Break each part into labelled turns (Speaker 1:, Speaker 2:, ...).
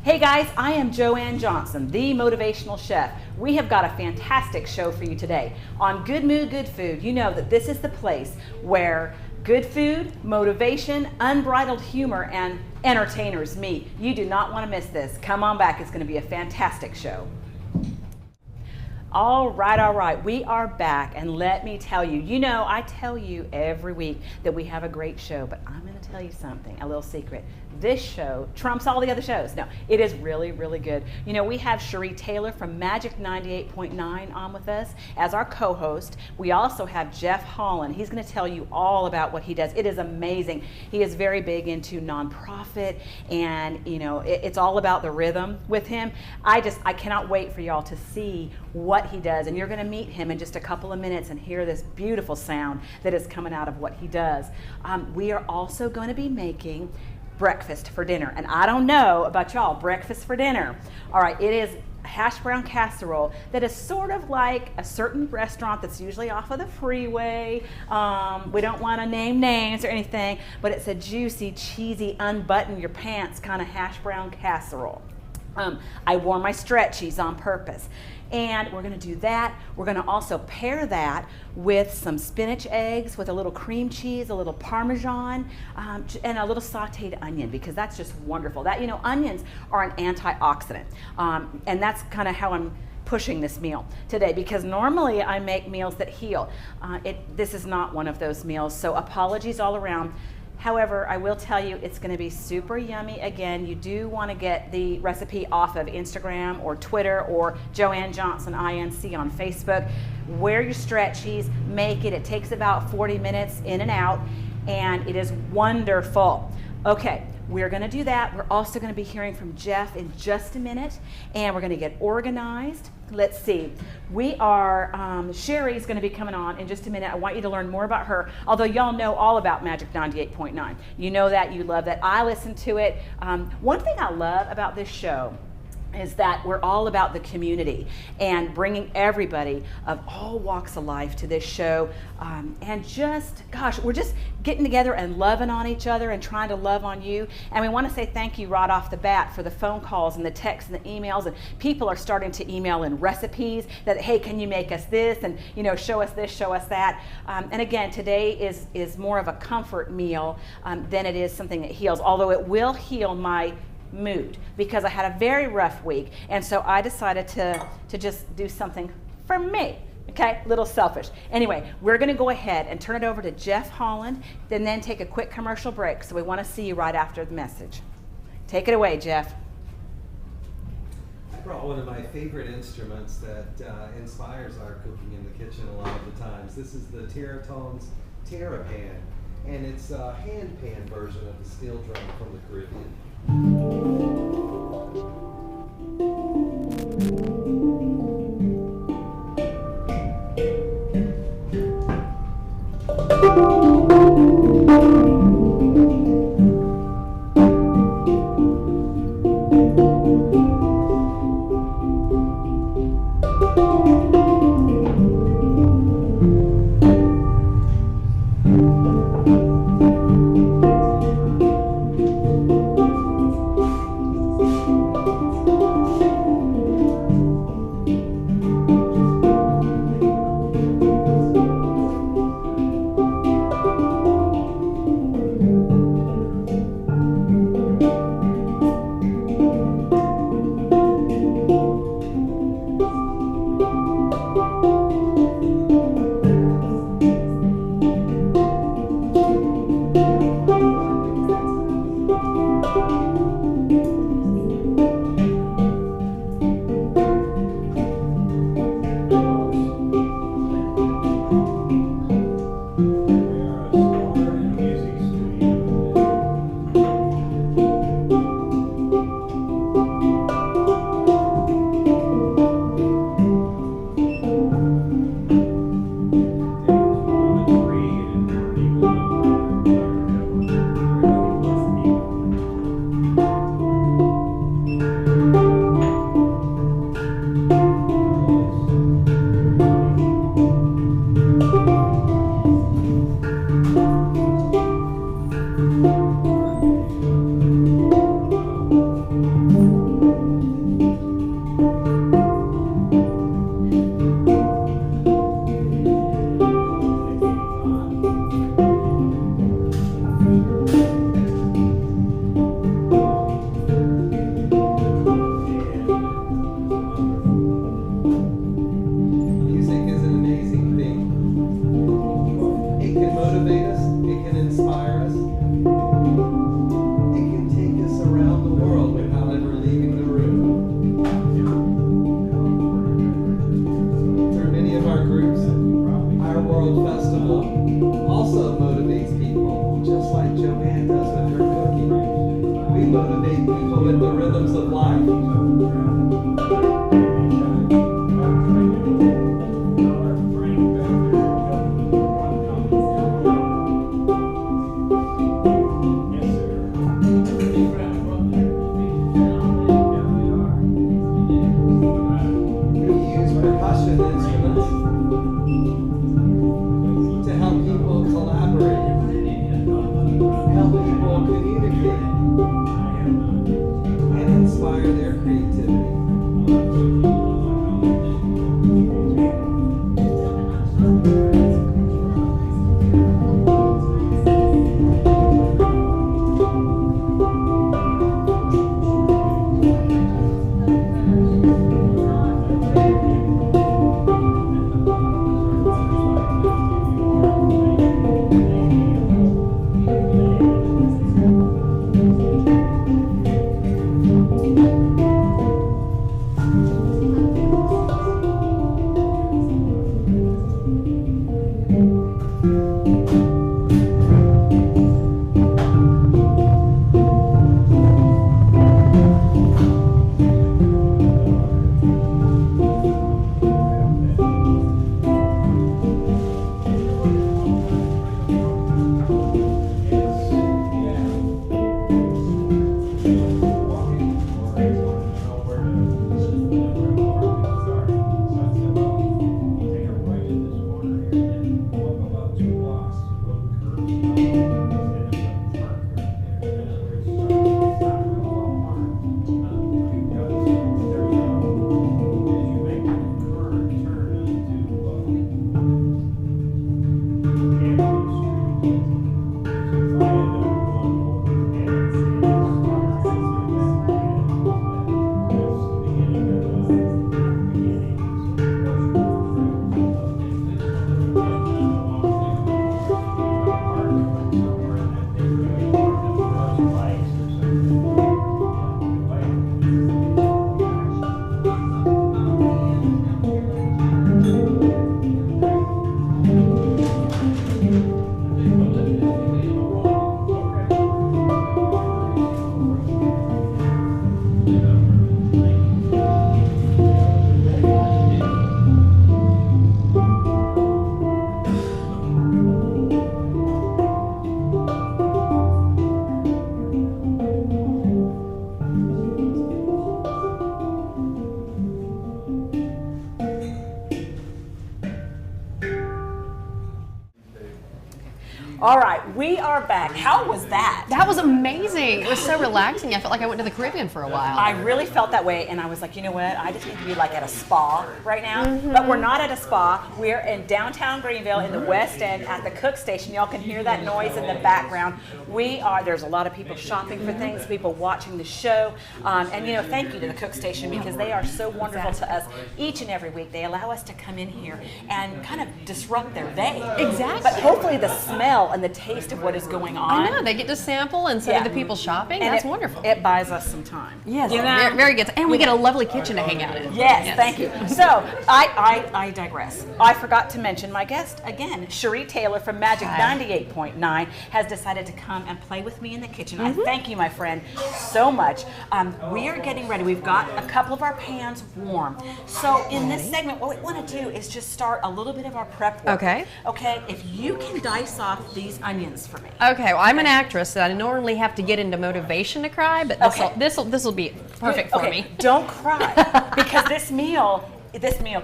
Speaker 1: Hey guys, I am Joanne Johnson, the Motivational Chef. We have got a fantastic show for you today. On Good Mood, Good Food, you know that this is the place where good food, motivation, unbridled humor, and entertainers meet. You do not want to miss this. Come on back, it's going to be a fantastic show. All right, we are back, and let me tell you, you know, I tell you every week that we have a great show, but I'm going to tell you something, a little secret. This show trumps all the other shows. No, it is really, really good. You know, we have Cherie Taylor from Magic 98.9 on with us as our co-host. We also have Jeff Holland. He's going to tell you all about what he does. It is amazing. He is very big into nonprofit, and you know, it's all about the rhythm with him. I cannot wait for y'all to see what he does, and you're going to meet him in just a couple of minutes and hear this beautiful sound that is coming out of what he does. We are also going to be making breakfast for dinner, and I don't know about y'all, breakfast for dinner. All right, it is hash brown casserole that is sort of like a certain restaurant that's usually off of the freeway. We don't want to name names or anything, but it's a juicy, cheesy, unbutton your pants kind of hash brown casserole. I wore my stretchies on purpose. And we're going to do that. We're going to also pair that with some spinach eggs with a little cream cheese, a little Parmesan, and a little sauteed onion, because that's just wonderful. That, you know, onions are an antioxidant. And that's kind of how I'm pushing this meal today, because normally I make meals that heal. This is not one of those meals, so apologies all around. However, I will tell you it's going to be super yummy. Again, you do want to get the recipe off of Instagram or Twitter or Joanne Johnson INC on Facebook. Wear your stretchies, make it. It takes about 40 minutes in and out, and it is wonderful. Okay, we're going to do that. We're also going to be hearing from Jeff in just a minute, and we're going to get organized. Let's see. We are, Sherry's going to be coming on in just a minute. I want you to learn more about her, although y'all know all about Magic 98.9. You know that, you love that. I listen to it. One thing I love about this show is that we're all about the community and bringing everybody of all walks of life to this show, and just, gosh, we're just getting together and loving on each other and trying to love on you. And we want to say thank you right off the bat for the phone calls and the texts and the emails, and people are starting to email in recipes that, hey, can you make us this, and you know, show us this, show us that. And again, today is more of a comfort meal than it is something that heals, although it will heal my mood, because I had a very rough week, and so I decided to just do something for me. Okay, little selfish. Anyway, we're going to go ahead and turn it over to Jeff Holland, and then take a quick commercial break. So we want to see you right after the message. Take it away, Jeff.
Speaker 2: I brought one of my favorite instruments that inspires our cooking in the kitchen a lot of the times. This is the Terratones TerraPan, and it's a hand pan version of the steel drum from the Caribbean. rhythms of life.
Speaker 1: All right, we are back. How was that?
Speaker 3: That was amazing. It was so relaxing. I felt like I went to the Caribbean for a while.
Speaker 1: I really felt that way, and I was like, you know what? I just need to be like at a spa right now. But we're not at a spa. We're in downtown Greenville in the West End at the Cook Station. Y'all can hear that noise in the background. There's a lot of people shopping for things, people watching the show. And you know, thank you to the Cook Station because they are so wonderful to us each and every week. They allow us to come in here and kind of disrupt their day.
Speaker 3: Exactly.
Speaker 1: But hopefully the smell and the taste of what is going on.
Speaker 3: I know, they get to sample and say to the people shopping.
Speaker 1: And
Speaker 3: that's wonderful.
Speaker 1: It buys us some time.
Speaker 3: Yes,
Speaker 1: you know?
Speaker 3: very good. And we get a lovely kitchen to hang out in.
Speaker 1: Yes, thank you. So, I digress. I forgot to mention my guest again, Cherie Taylor from Magic 98.9 has decided to come and play with me in the kitchen. I thank you, my friend, so much. We are getting ready. We've got a couple of our pans warm. So in this segment, what we want to do is just start a little bit of our prep work.
Speaker 3: Okay.
Speaker 1: Okay, if you can dice off these onions for me.
Speaker 3: Okay, well, I'm an actress, so I normally have to get into motivation to cry, but this will be perfect for me.
Speaker 1: Don't cry because this meal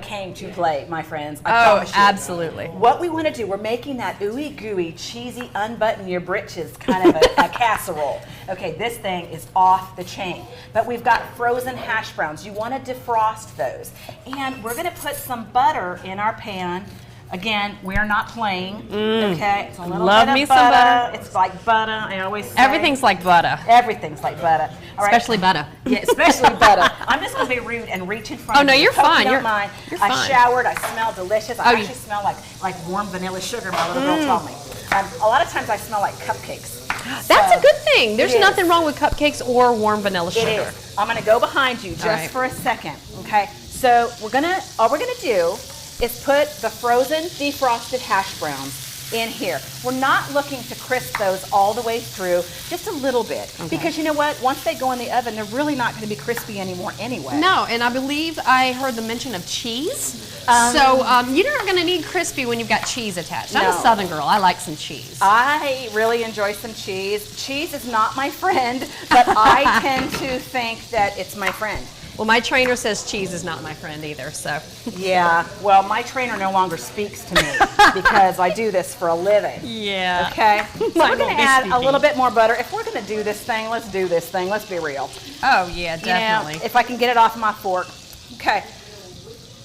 Speaker 1: came to play, my friends. I promise you.
Speaker 3: Absolutely.
Speaker 1: What we want to do, we're making that ooey gooey, cheesy, unbutton your britches kind of a casserole. Okay, this thing is off the chain. But we've got frozen hash browns. You want to defrost those. And we're going to put some butter in our pan. Again, we're not playing. Okay, it's a little
Speaker 3: Love
Speaker 1: bit
Speaker 3: me
Speaker 1: of
Speaker 3: some
Speaker 1: butter. It's like butter. I always say.
Speaker 3: Everything's like butter.
Speaker 1: Everything's like butter. All right.
Speaker 3: Especially butter.
Speaker 1: Yeah, especially butter. I'm just going to be rude and reach in front
Speaker 3: Oh,
Speaker 1: of
Speaker 3: no,
Speaker 1: you.
Speaker 3: you're
Speaker 1: Hope
Speaker 3: fine.
Speaker 1: You don't
Speaker 3: You're
Speaker 1: mind.
Speaker 3: fine.
Speaker 1: I showered. I smell delicious. I
Speaker 3: Oh,
Speaker 1: actually smell like warm vanilla sugar, my little girl told me. A lot of times I smell like cupcakes.
Speaker 3: That's a good thing. There's nothing wrong with cupcakes or warm vanilla sugar.
Speaker 1: It is. I'm going to go behind you just for a second. Okay. So all we're gonna do is put the frozen defrosted hash browns in here. We're not looking to crisp those all the way through, just a little bit.
Speaker 3: Okay.
Speaker 1: Because you know what? Once they go in the oven, they're really not going to be crispy anymore anyway.
Speaker 3: No, and I believe I heard the mention of cheese. You're not going to need crispy when you've got cheese attached. I'm a
Speaker 1: No.
Speaker 3: Southern girl. I like some cheese.
Speaker 1: I really enjoy some cheese. Cheese is not my friend, but I tend to think that it's my friend.
Speaker 3: Well, my trainer says cheese is not my friend either, so.
Speaker 1: Yeah, well, my trainer no longer speaks to me because I do this for a living.
Speaker 3: Yeah.
Speaker 1: Okay, so
Speaker 3: Mine
Speaker 1: we're going
Speaker 3: won't
Speaker 1: to
Speaker 3: be
Speaker 1: add a
Speaker 3: speaking.
Speaker 1: little bit more butter. If we're going to do this thing, let's do this thing. Let's be real.
Speaker 3: Oh, yeah,
Speaker 1: You know,
Speaker 3: definitely.
Speaker 1: if I can get it off my fork. Okay.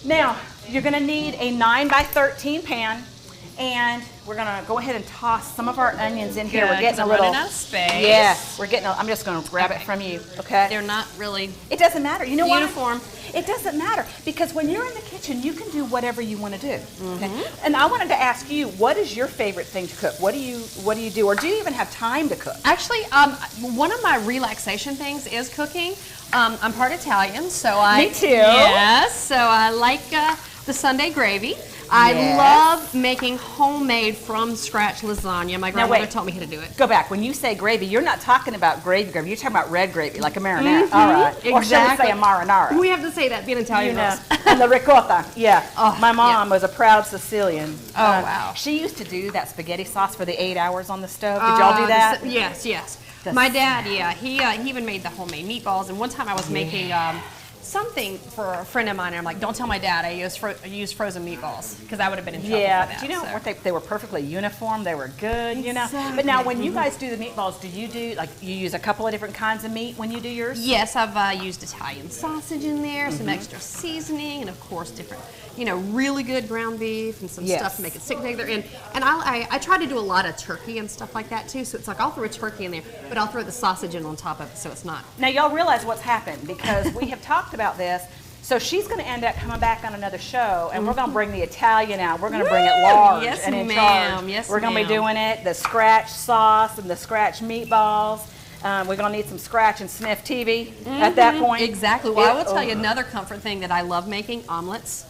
Speaker 1: Now, you're going to need a 9 by 13 pan, and we're going to go ahead and toss some of our onions in here.
Speaker 3: Good,
Speaker 1: We're
Speaker 3: 'cause
Speaker 1: getting a
Speaker 3: I'm
Speaker 1: little.
Speaker 3: running out of space.
Speaker 1: Yeah, we're getting. I'm just going to grab it
Speaker 3: Okay.
Speaker 1: from you. Okay.
Speaker 3: They're not really
Speaker 1: It doesn't matter. You know what?
Speaker 3: uniform.
Speaker 1: It doesn't matter because when you're in the kitchen, you can do whatever you want to do. Okay?
Speaker 3: Mm-hmm.
Speaker 1: And I wanted to ask you, what is your favorite thing to cook? What do you do, or do you even have time to cook?
Speaker 3: Actually, one of my relaxation things is cooking. I'm part Italian, so I.
Speaker 1: Me too.
Speaker 3: Yes, so I like the Sunday gravy. I
Speaker 1: Yes.
Speaker 3: love making homemade from scratch lasagna. My grandmother
Speaker 1: wait.
Speaker 3: taught me how to do it.
Speaker 1: Go back. When you say gravy, you're not talking about gravy. You're talking about red gravy, like a marinara. All right. Or should we say a marinara?
Speaker 3: We have to say that being Italian.
Speaker 1: You know,
Speaker 3: girls.
Speaker 1: and the ricotta. Yeah.
Speaker 3: Oh,
Speaker 1: My mom was a proud Sicilian.
Speaker 3: Oh, wow.
Speaker 1: She used to do that spaghetti sauce for the 8 hours on the stove. Did y'all do that?
Speaker 3: Yes, yes.
Speaker 1: The
Speaker 3: My dad, yeah, he even made the homemade meatballs. And one time I was making something for a friend of mine, and I'm like, don't tell my dad I used frozen meatballs, because I would have been in trouble for
Speaker 1: Yeah,
Speaker 3: that.
Speaker 1: do you know
Speaker 3: so.
Speaker 1: what they were perfectly uniform. They were good, you know. But now, when you guys do the meatballs, do you like you use a couple of different kinds of meat when you do yours?
Speaker 3: Yes, I've used Italian sausage in there, some extra seasoning, and of course different, really good ground beef and some
Speaker 1: Yes.
Speaker 3: stuff to make it stick together. And I try to do a lot of turkey and stuff like that too. So it's like I'll throw a turkey in there, but I'll throw the sausage in on top of it, so it's not.
Speaker 1: Now, y'all realize what's happened because we have talked about this. So she's going to end up coming back on another show, and we're going to bring the Italian out. We're going to bring it
Speaker 3: Woo!
Speaker 1: large
Speaker 3: Yes,
Speaker 1: and in
Speaker 3: ma'am.
Speaker 1: charge.
Speaker 3: Yes,
Speaker 1: we're going to be
Speaker 3: ma'am.
Speaker 1: doing it, the scratch sauce and the scratch meatballs. We're going to need some scratch and sniff TV at that point.
Speaker 3: Exactly. Well, I will tell you another comfort thing that I love making: omelets.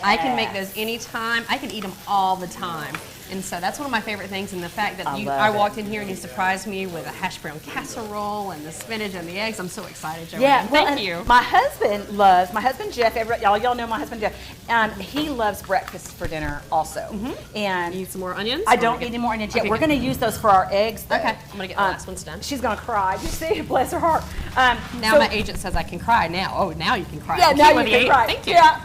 Speaker 3: I can make those anytime. I can eat them all the time. And so that's one of my favorite things, and the fact that
Speaker 1: I love
Speaker 3: I
Speaker 1: it.
Speaker 3: walked in here and you surprised me with a hash brown casserole and the spinach and the eggs. I'm so excited, Joanne.
Speaker 1: Yeah, well,
Speaker 3: Thank
Speaker 1: and
Speaker 3: you.
Speaker 1: my husband Jeff. Y'all know my husband Jeff. He loves breakfast for dinner also. And
Speaker 3: Need some more onions?
Speaker 1: I
Speaker 3: Or
Speaker 1: don't
Speaker 3: we
Speaker 1: need
Speaker 3: good?
Speaker 1: any more onions yet.
Speaker 3: Okay,
Speaker 1: We're
Speaker 3: good.
Speaker 1: going to use those for our eggs. Though.
Speaker 3: Okay, I'm gonna get the last ones done.
Speaker 1: She's going to cry. You see, bless her heart.
Speaker 3: Now
Speaker 1: So-
Speaker 3: my agent says I can cry now. Oh, now you can cry.
Speaker 1: Yeah,
Speaker 3: I'm
Speaker 1: now
Speaker 3: cute
Speaker 1: you
Speaker 3: with the
Speaker 1: can
Speaker 3: agent.
Speaker 1: cry.
Speaker 3: Thank you.
Speaker 1: Yeah.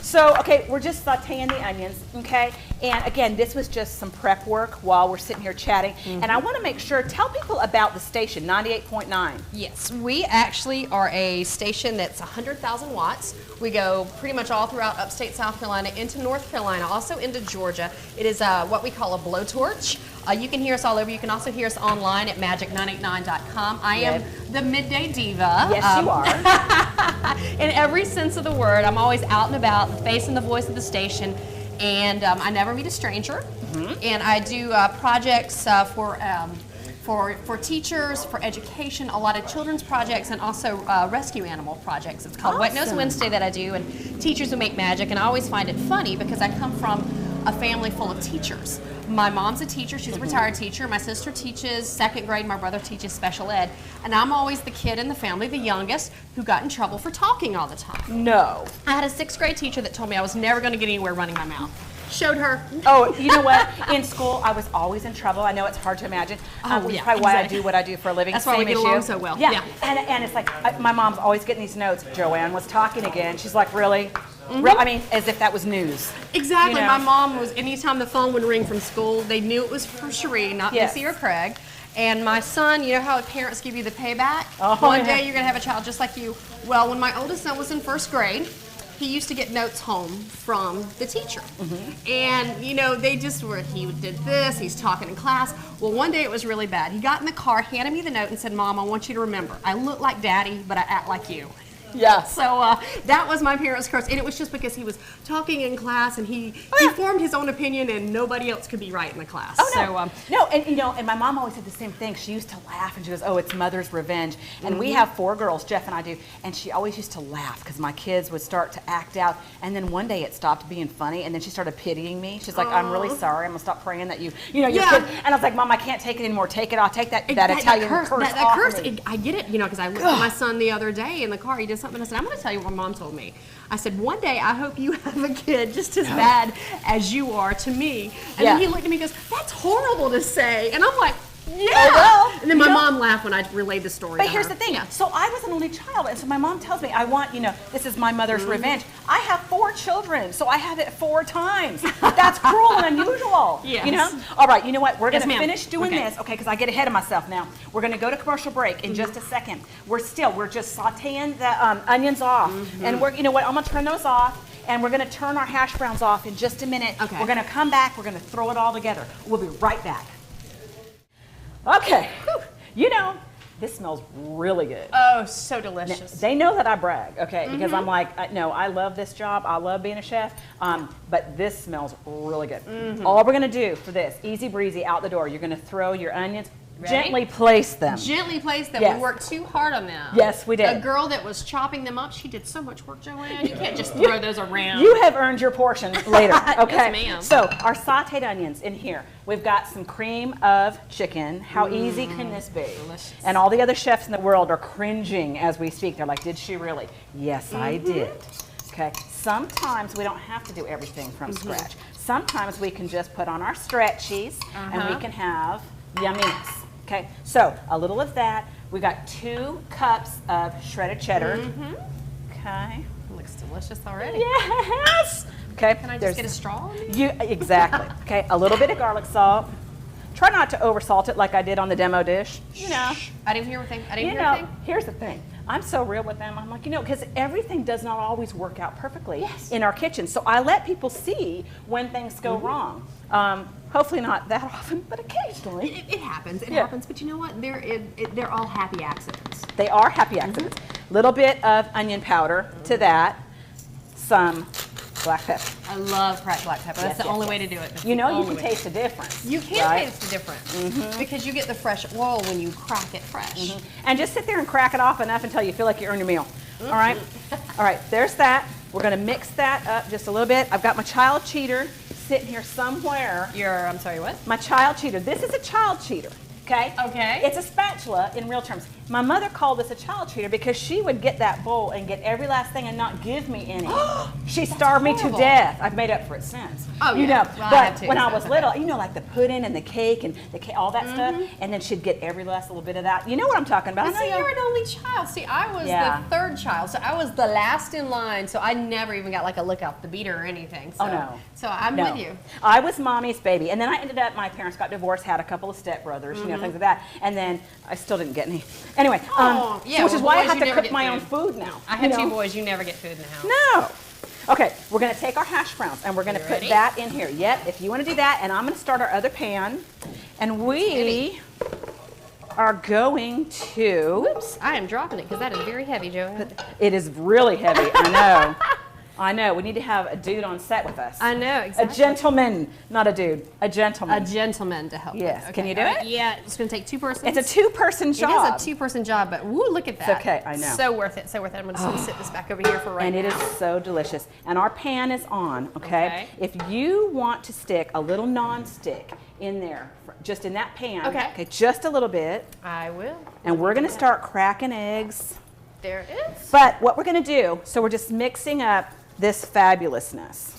Speaker 1: So, okay, we're just sauteing the onions, okay? And again, this was just some prep work while we're sitting here chatting. And I want to make sure, tell people about the station, 98.9.
Speaker 3: Yes, we actually are a station that's 100,000 watts. We go pretty much all throughout upstate South Carolina, into North Carolina, also into Georgia. It is what we call a blowtorch. You can hear us all over. You can also hear us online at magic989.com. I am the midday diva.
Speaker 1: Yes, you are.
Speaker 3: In every sense of the word. I'm always out and about, the face and the voice of the station. And I never meet a stranger. And I do projects for teachers, for education, a lot of children's projects, and also rescue animal projects. It's called Wet Nose
Speaker 1: Awesome.
Speaker 3: Wednesday that I do, and teachers who make magic. And I always find it funny because I come from a family full of teachers. My mom's a teacher, she's a retired teacher. My sister teaches second grade, my brother teaches special ed. And I'm always the kid in the family, the youngest, who got in trouble for talking all the time.
Speaker 1: No.
Speaker 3: I had a sixth grade teacher that told me I was never going to get anywhere running my mouth. Showed her.
Speaker 1: Oh, you know what? In school, I was always in trouble. I know it's hard to imagine.
Speaker 3: Oh,
Speaker 1: Which is
Speaker 3: yeah,
Speaker 1: probably why I
Speaker 3: exactly.
Speaker 1: do what I do for a living.
Speaker 3: That's why we
Speaker 1: Same
Speaker 3: get
Speaker 1: as
Speaker 3: along
Speaker 1: you.
Speaker 3: so well.
Speaker 1: Yeah.
Speaker 3: Yeah.
Speaker 1: And it's like, my mom's always getting these notes. Joanne was talking again. She's like, really? I mean, as if that was news.
Speaker 3: Exactly.
Speaker 1: You know?
Speaker 3: My mom was, anytime the phone would ring from school, they knew it was for Cherie, not
Speaker 1: Yes.
Speaker 3: Missy or Craig. And my son, you know how parents give you the payback?
Speaker 1: Oh,
Speaker 3: One
Speaker 1: yeah.
Speaker 3: day you're going to have a child just like you. Well, when my oldest son was in first grade, he used to get notes home from the teacher. And, they just were, he did this, he's talking in class. Well, one day it was really bad. He got in the car, handed me the note, and said, Mom, I want you to remember, I look like Daddy, but I act like you.
Speaker 1: Yeah.
Speaker 3: So that was my parents' curse, and it was just because he was talking in class, and he formed his own opinion, and nobody else could be right in the class.
Speaker 1: Oh, no.
Speaker 3: So,
Speaker 1: No, and you know, and my mom always said the same thing. She used to laugh, and she goes, "Oh, it's mother's revenge." And we have 4 girls, Jeff and I do, and she always used to laugh because my kids would start to act out. And then one day it stopped being funny, and then she started pitying me. She's like, "I'm really sorry. I'm gonna stop praying that you know, your kid." And I was like, "Mom, I can't take it anymore. Take it. I'll take that Italian curse off
Speaker 3: curse,
Speaker 1: of me."
Speaker 3: I get it, you know, because I looked at my son the other day in the car. He did something. I said, "I'm going to tell you what my mom told me." I said, "One day I hope you have a kid just as bad as you are to me." And then he looked at me and goes, "That's horrible to say." And I'm like, "Yeah."
Speaker 1: Oh, well,
Speaker 3: and then my mom laughed when I relayed the story.
Speaker 1: But
Speaker 3: to
Speaker 1: here's
Speaker 3: her.
Speaker 1: the thing.
Speaker 3: Yeah.
Speaker 1: So I was an only child, and so my mom tells me, I want, you know, this is my mother's revenge. I have 4 children, so I have it 4 times. That's cruel and unusual.
Speaker 3: Yes.
Speaker 1: You know? All right, you know what? We're
Speaker 3: Yes,
Speaker 1: going to
Speaker 3: ma'am.
Speaker 1: finish doing this, okay, because I get ahead of myself now. We're going to go to commercial break in just a second. We're just sauteing the onions off. And you know what? I'm going to turn those off. And we're going to turn our hash browns off in just a minute.
Speaker 3: Okay.
Speaker 1: We're going to come back. We're going to throw it all together. We'll be right back. Okay. You know, this smells really good.
Speaker 3: Oh, so delicious.
Speaker 1: They know that I brag, okay? Because I'm like, no, I love this job. I love being a chef. But this smells really good. All we're going to do for this, easy breezy, out the door, you're going to throw your onions, gently place them.
Speaker 3: Gently place them.
Speaker 1: Yes.
Speaker 3: We worked too hard on them.
Speaker 1: Yes, we did.
Speaker 3: The girl that was chopping them up, she did so much work, Joanne. You can't just throw those around.
Speaker 1: You have earned your portion later, okay?
Speaker 3: Yes, ma'am.
Speaker 1: So our sauteed onions in here. We've got some cream of chicken. How easy can this be?
Speaker 3: Delicious.
Speaker 1: And all the other chefs in the world are cringing as we speak. They're like, did she really? Yes, I did. Okay. Sometimes we don't have to do everything from scratch. Sometimes we can just put on our stretchies and we can have yumminess. Okay, so a little of that. We got 2 cups of shredded cheddar. Okay.
Speaker 3: Looks delicious already.
Speaker 1: Yes. Okay.
Speaker 3: Can I just get a straw?
Speaker 1: Exactly. Okay. A little bit of garlic salt. Try not to over salt it like I did on the demo dish. You know.
Speaker 3: I didn't hear a thing. I didn't
Speaker 1: You
Speaker 3: hear a
Speaker 1: know.
Speaker 3: thing.
Speaker 1: Here's the thing. I'm so real with them. I'm like, you know, because everything does not always work out perfectly in our kitchen. So I let people see when things go wrong. Hopefully not that often, but occasionally.
Speaker 3: It happens. It happens. But you know what? They're all happy accidents.
Speaker 1: They are happy accidents. Little bit of onion powder to that. Some black pepper.
Speaker 3: I love cracked black pepper. That's
Speaker 1: Yes,
Speaker 3: the only
Speaker 1: yes,
Speaker 3: way to do it. That's
Speaker 1: You
Speaker 3: the
Speaker 1: know, you
Speaker 3: only
Speaker 1: can
Speaker 3: way.
Speaker 1: taste the difference.
Speaker 3: You can
Speaker 1: right?
Speaker 3: taste the difference because you get the fresh oil when you crack it fresh.
Speaker 1: And just sit there and crack it off enough until you feel like you earned your meal. All right? All right, there's that. We're going to mix that up just a little bit. I've got my child cheater sitting here somewhere.
Speaker 3: I'm sorry, what?
Speaker 1: My child cheater. This is a child cheater. Okay?
Speaker 3: Okay.
Speaker 1: It's a spatula in real terms. My mother called this a child cheater because she would get that bowl and get every last thing and not give me any. She starved me to
Speaker 3: horrible.
Speaker 1: death. I've made up for it since.
Speaker 3: Oh,
Speaker 1: you
Speaker 3: yeah.
Speaker 1: know.
Speaker 3: Well, I
Speaker 1: but
Speaker 3: have too,
Speaker 1: when I
Speaker 3: so.
Speaker 1: was little, you know, like the pudding and the cake and all that stuff, and then she'd get every last little bit of that. You know what I'm talking about?
Speaker 3: But
Speaker 1: I
Speaker 3: see,
Speaker 1: know
Speaker 3: you're an only child. See, I was
Speaker 1: Yeah.
Speaker 3: the 3rd child, so I was the last in line. So I never even got like a look out the beater or anything. So,
Speaker 1: Oh, no.
Speaker 3: So I'm
Speaker 1: No.
Speaker 3: with you.
Speaker 1: I was mommy's baby. And then I ended up, my parents got divorced, had a couple of stepbrothers, you know, things like that. And then I still didn't get any. Anyway,
Speaker 3: Oh, yeah,
Speaker 1: which is
Speaker 3: well,
Speaker 1: why I
Speaker 3: boys,
Speaker 1: have
Speaker 3: you
Speaker 1: to
Speaker 3: never
Speaker 1: cook
Speaker 3: get
Speaker 1: my own
Speaker 3: food.
Speaker 1: food now.
Speaker 3: I had
Speaker 1: you
Speaker 3: 2
Speaker 1: know?
Speaker 3: boys. You never get food in the house.
Speaker 1: No. Okay, we're going to take our hash browns and we're going to
Speaker 3: You
Speaker 1: put
Speaker 3: ready?
Speaker 1: that in here. Yep, if you want to do that. And I'm going to start our other pan. And we are going to,
Speaker 3: Oops, I am dropping it because that is very heavy, Joanne.
Speaker 1: it is really heavy, I know. I know, we need to have a dude on set with us.
Speaker 3: I know,
Speaker 1: A
Speaker 3: exactly.
Speaker 1: gentleman, not a dude, a gentleman.
Speaker 3: A gentleman to help.
Speaker 1: Yes.
Speaker 3: with.
Speaker 1: Can you do
Speaker 3: all right,
Speaker 1: it?
Speaker 3: Yeah, it's going to take 2 persons.
Speaker 1: It's a 2-person job.
Speaker 3: It is a 2-person job, but woo, look at that.
Speaker 1: okay, I know.
Speaker 3: So worth it, so worth it. I'm just going to sit this back over here for right
Speaker 1: And
Speaker 3: now.
Speaker 1: it is so delicious. And our pan is on, okay? If you want to stick a little non-stick in there, just in that pan,
Speaker 3: Okay.
Speaker 1: just a little bit,
Speaker 3: I will.
Speaker 1: and we're going to start cracking eggs.
Speaker 3: There it is.
Speaker 1: But what we're going to do, so we're just mixing up this fabulousness,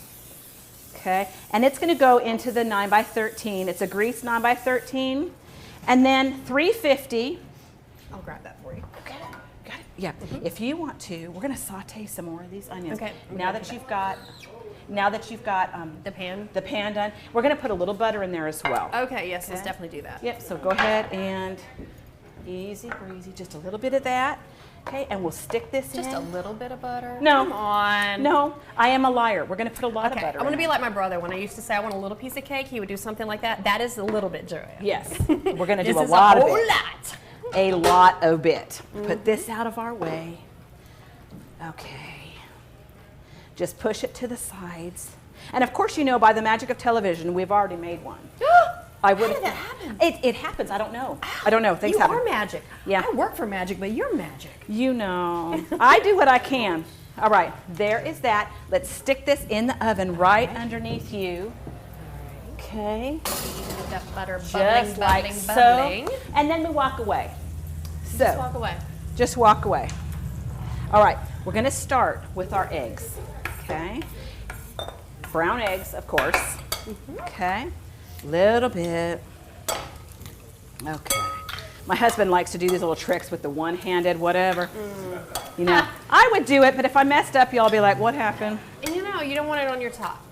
Speaker 1: okay? And it's going to go into the 9x13. It's a grease 9x13. And then 350.
Speaker 3: I'll grab that for you.
Speaker 1: Okay, got it? Yeah. If you want to, we're going to saute some more of these onions.
Speaker 3: Okay.
Speaker 1: Now that you've got
Speaker 3: The pan?
Speaker 1: the pan done, we're going to put a little butter in there as well.
Speaker 3: Okay, yes, let's
Speaker 1: Okay.
Speaker 3: definitely do that.
Speaker 1: Yep, so go ahead and easy breezy, just a little bit of that. Okay, and we'll stick this in.
Speaker 3: Just a little bit of butter?
Speaker 1: No.
Speaker 3: Come on.
Speaker 1: No, I am a liar. We're going to put a lot of
Speaker 3: Okay,
Speaker 1: butter
Speaker 3: I'm going to
Speaker 1: in
Speaker 3: be
Speaker 1: it.
Speaker 3: like my brother. When I used to say I want a little piece of cake, he would do something like that. That is a little bit, Joanne.
Speaker 1: Yes, we're going to do
Speaker 3: This
Speaker 1: a
Speaker 3: is
Speaker 1: lot
Speaker 3: a
Speaker 1: of
Speaker 3: whole
Speaker 1: it.
Speaker 3: lot.
Speaker 1: A lot of it. Put this out of our way. Okay. Just push it to the sides. And of course, you know, by the magic of television, we've already made one.
Speaker 3: How did that happen?
Speaker 1: It happens. I don't know. I don't know. Things happen.
Speaker 3: You are magic.
Speaker 1: Yeah.
Speaker 3: I work for magic, but you're magic.
Speaker 1: You know. I do what I can. All right. There is that. Let's stick this in the oven right underneath you. Okay.
Speaker 3: Get that butter
Speaker 1: Just
Speaker 3: bubbling,
Speaker 1: like
Speaker 3: bubbling,
Speaker 1: so.
Speaker 3: bubbling.
Speaker 1: And then we walk away. So.
Speaker 3: Just walk away.
Speaker 1: Just walk away. All right. We're going to start with our eggs. Okay. Brown eggs, of course. Okay. Little bit. Okay. My husband likes to do these little tricks with the one-handed whatever. You know, I would do it, but if I messed up, y'all be like, what happened?
Speaker 3: And you know, you don't want it on your top.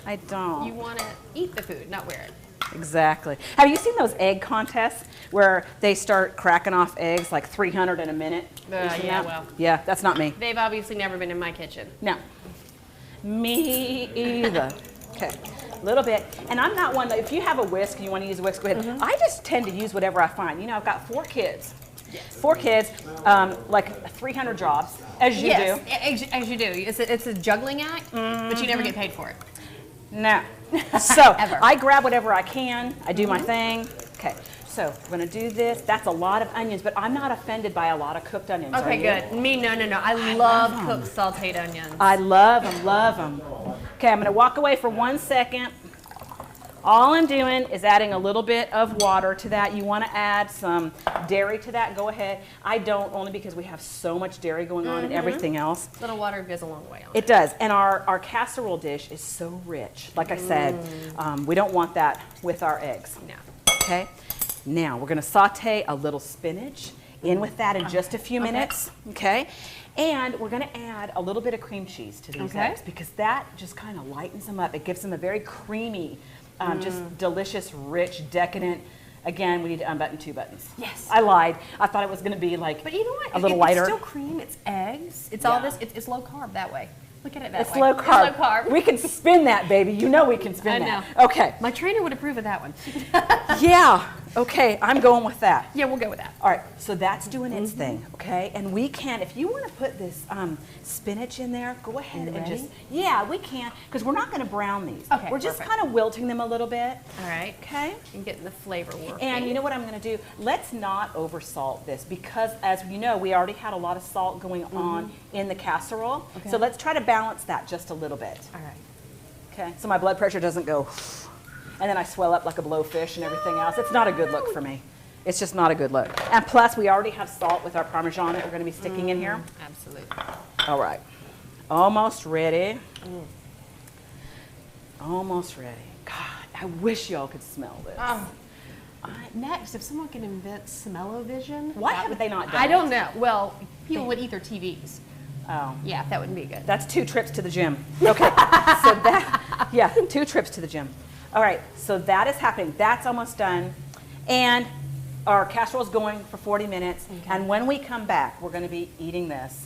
Speaker 1: I don't.
Speaker 3: You want to eat the food, not wear it.
Speaker 1: Exactly. Have you seen those egg contests where they start cracking off eggs like 300 in a minute? You seen
Speaker 3: yeah,
Speaker 1: that?
Speaker 3: well.
Speaker 1: Yeah, that's not me.
Speaker 3: They've obviously never been in my kitchen.
Speaker 1: No. Me either. Okay, a little bit. And I'm not one that, if you have a whisk and you want to use a whisk, go ahead. I just tend to use whatever I find. You know, I've got 4 kids.
Speaker 3: Yes.
Speaker 1: 4 kids, like 300 jobs, as you do.
Speaker 3: As you do. It's a juggling act, but you never get paid for it.
Speaker 1: No. So
Speaker 3: Ever.
Speaker 1: I grab whatever I can. I do my thing. Okay. So we're going to do this. That's a lot of onions, but I'm not offended by a lot of cooked onions.
Speaker 3: Okay,
Speaker 1: are you?
Speaker 3: good. Me, no. I love cooked sauteed onions.
Speaker 1: I love them, love them. Okay, I'm going to walk away for 1 second. All I'm doing is adding a little bit of water to that. You want to add some dairy to that, go ahead. I don't, only because we have so much dairy going on and everything else.
Speaker 3: Little water goes a long way on
Speaker 1: It does, and our casserole dish is so rich. Like I said, we don't want that with our eggs.
Speaker 3: No.
Speaker 1: Okay, now we're going to saute a little spinach in with that in just a few minutes. Okay, and we're going to add a little bit of cream cheese to these eggs because that just kind of lightens them up. It gives them a very creamy, just delicious, rich, decadent. Again, we need to unbutton 2 buttons.
Speaker 3: Yes.
Speaker 1: I lied. I thought it was going to be like
Speaker 3: But you know what?
Speaker 1: a little lighter.
Speaker 3: It's still cream. It's eggs. It's all this. It's low carb that way. Look at it that
Speaker 1: It's
Speaker 3: way.
Speaker 1: low carb.
Speaker 3: It's low carb.
Speaker 1: We can spin that, baby. You know we can spin
Speaker 3: I
Speaker 1: that.
Speaker 3: know.
Speaker 1: Okay.
Speaker 3: My trainer would approve of that one.
Speaker 1: Yeah. Okay. I'm going with that.
Speaker 3: Yeah, we'll go with that.
Speaker 1: All right. So that's doing its thing. Okay. And we can, if you want to put this spinach in there, go ahead and just. Yeah, we can, because we're not going to brown these.
Speaker 3: Okay,
Speaker 1: We're just
Speaker 3: perfect.
Speaker 1: kind of wilting them a little bit.
Speaker 3: All right.
Speaker 1: Okay.
Speaker 3: And getting the flavor working.
Speaker 1: And you know what I'm going to do? Let's not over salt this because, as you know, we already had a lot of salt going on in the casserole.
Speaker 3: Okay.
Speaker 1: So let's try to balance that just a little bit.
Speaker 3: All right.
Speaker 1: Okay. So my blood pressure doesn't go, and then I swell up like a blowfish and everything else. It's not a good look for me. It's just not a good look. And plus, we already have salt with our Parmesan that we're going to be sticking in here.
Speaker 3: Absolutely.
Speaker 1: All right. Almost ready. Almost ready. God, I wish y'all could smell this.
Speaker 3: Next, if someone can invent smell-o-vision.
Speaker 1: Why haven't they not done
Speaker 3: I
Speaker 1: it?
Speaker 3: don't know. Well, people would eat their TVs.
Speaker 1: Oh.
Speaker 3: Yeah, that wouldn't be good.
Speaker 1: That's 2 trips to the gym. Okay, so that, yeah, 2 trips to the gym. All right, so that is happening. That's almost done. And our casserole is going for 40 minutes. And when we come back, we're going to be eating this.